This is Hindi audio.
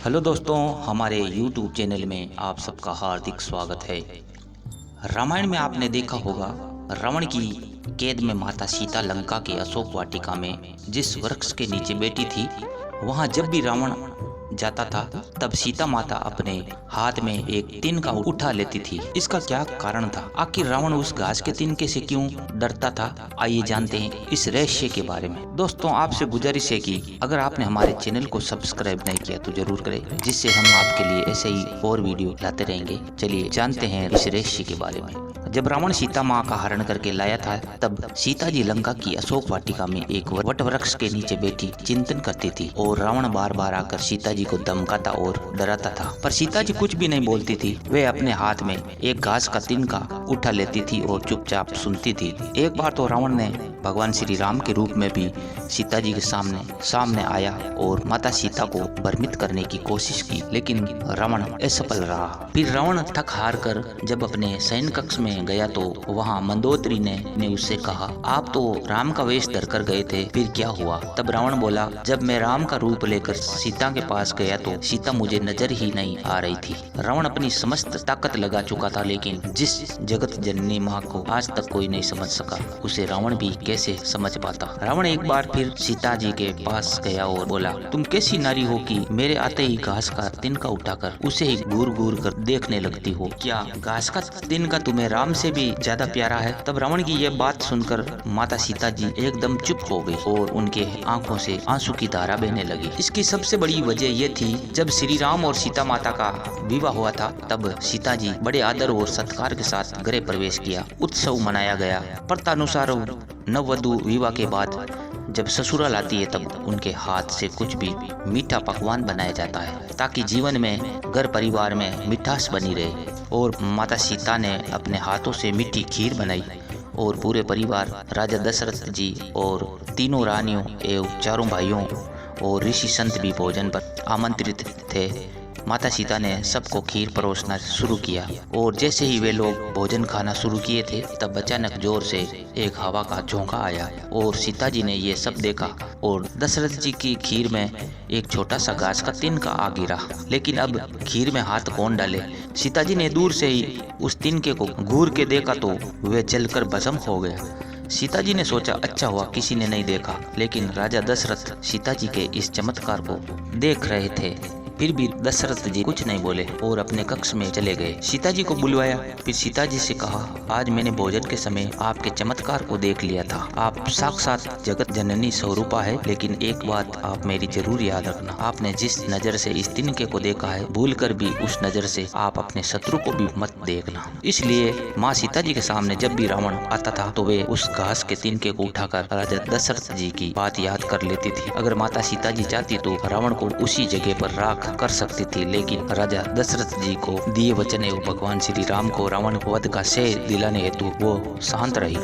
हेलो दोस्तों, हमारे YouTube चैनल में आप सबका हार्दिक स्वागत है। रामायण में आपने देखा होगा, रावण की कैद में माता सीता लंका के अशोक वाटिका में जिस वृक्ष के नीचे बैठी थी, वहां जब भी रावण जाता था तब सीता माता अपने हाथ में एक तिनका उठा लेती थी। इसका क्या कारण था? आखिर रावण उस घास के तिनके से क्यों डरता था? आइए जानते हैं इस रहस्य के बारे में। दोस्तों, आपसे गुजारिश है कि अगर आपने हमारे चैनल को सब्सक्राइब नहीं किया तो जरूर करें, जिससे हम आपके लिए ऐसे ही और वीडियो लाते रहेंगे। चलिए जानते हैं इस रहस्य के बारे में। जब रावण सीता माँ का हरण करके लाया था, तब सीता जी लंका की अशोक वाटिका में एक वट वृक्ष के नीचे बैठी चिंतन करती थी और रावण बार बार आकर सीता जी को धमकाता और डराता था, पर सीता जी कुछ भी नहीं बोलती थी। वे अपने हाथ में एक घास का तिनका उठा लेती थी और चुपचाप सुनती थी। एक बार तो रावण ने भगवान श्री राम के रूप में भी सीता जी के सामने आया और माता सीता को भ्रमित करने की कोशिश की, लेकिन रावण असफल रहा। फिर रावण थक हार कर जब अपने शयन कक्ष में गया तो वहाँ मंदोदरी ने उससे कहा, आप तो राम का वेश धरकर गए थे, फिर क्या हुआ? तब रावण बोला, जब मैं राम का रूप लेकर सीता के पास गया तो सीता मुझे नजर ही नहीं आ रही थी। रावण अपनी समस्त ताकत लगा चुका था, लेकिन जिस जगत जननी माँ को आज तक कोई नहीं समझ सका, उसे रावण भी कैसे समझ पाता। रावण एक बार फिर सीता जी के पास गया और बोला, तुम कैसी नारी हो कि मेरे आते ही घास का तिनका उठाकर उसे ही घूर घूर कर देखने लगती हो? क्या घास का तिनका तुम्हें राम से भी ज्यादा प्यारा है? तब रावण की यह बात सुनकर माता सीता जी एकदम चुप हो गई और उनके आंखों से आंसू की धारा बहने लगी। इसकी सबसे बड़ी वजह यह थी, जब श्री राम और सीता माता का विवाह हुआ था, तब सीता जी बड़े आदर और सत्कार के साथ गृह प्रवेश किया। उत्सव मनाया गया। प्रथानुसार नववधु विवाह के बाद जब ससुराल आती है, तब उनके हाथ से कुछ भी मीठा पकवान बनाया जाता है, ताकि जीवन में घर परिवार में मिठास बनी रहे। और माता सीता ने अपने हाथों से मीठी खीर बनाई और पूरे परिवार, राजा दशरथ जी और तीनों रानियों एवं चारों भाइयों और ऋषि संत भी भोजन पर आमंत्रित थे। माता सीता ने सबको खीर परोसना शुरू किया और जैसे ही वे लोग भोजन खाना शुरू किए थे, तब अचानक जोर से एक हवा का झोंका आया और सीता जी ने ये सब देखा और दशरथ जी की खीर में एक छोटा सा घास का तिनका आ गिरा। लेकिन अब खीर में हाथ कौन डाले? सीता जी ने दूर से ही उस तिनके को घूर के देखा तो वह जलकर भस्म हो गया। सीता जी ने सोचा, अच्छा हुआ किसी ने नहीं देखा, लेकिन राजा दशरथ सीता जी के इस चमत्कार को देख रहे थे। फिर भी दशरथ जी कुछ नहीं बोले और अपने कक्ष में चले गए। सीता जी को बुलवाया, फिर सीता जी से कहा, आज मैंने भोजन के समय आपके चमत्कार को देख लिया था। आप साक्षात जगत जननी स्वरूपा है, लेकिन एक बात आप मेरी जरूर याद रखना, आपने जिस नजर से इस तिनके को देखा है, भूल कर भी उस नजर से आप अपने शत्रु को भी मत देखना। इसलिए माँ सीता जी के सामने जब भी रावण आता था तो वे उस घास के तिनके को उठाकर राजा दशरथ जी की बात याद कर लेती थी। अगर माता सीता जी चाहती तो रावण को उसी जगह पर राख कर सकती थी, लेकिन राजा दशरथ जी को दिए वचन एवं भगवान श्री राम को रावण वध का श्रेय दिलाने हेतु वो शांत रही।